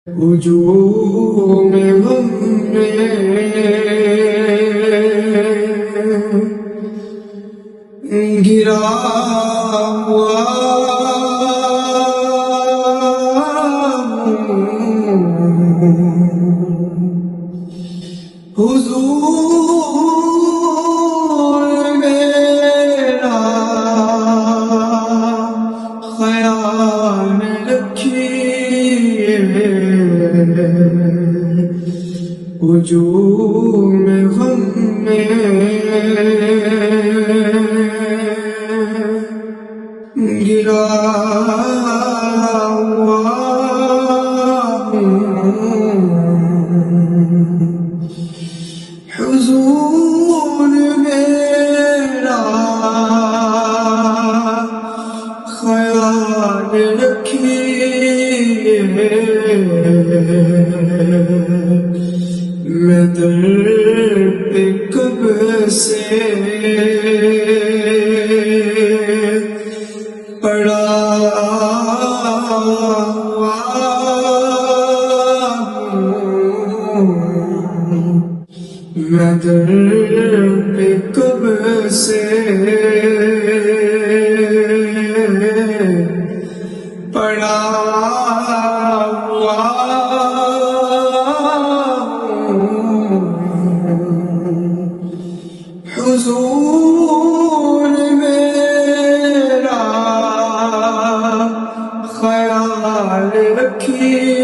ہجوم غم میں گرا ہوا حضور میرا خیال رکھیے ہجوم غم میں گرا ہوا حضور میرا خیال رکھیے میں در پہ کب سے پڑا ہوا میں در پہ کب سے پڑا ہوا حضور میرا خیال رکھیے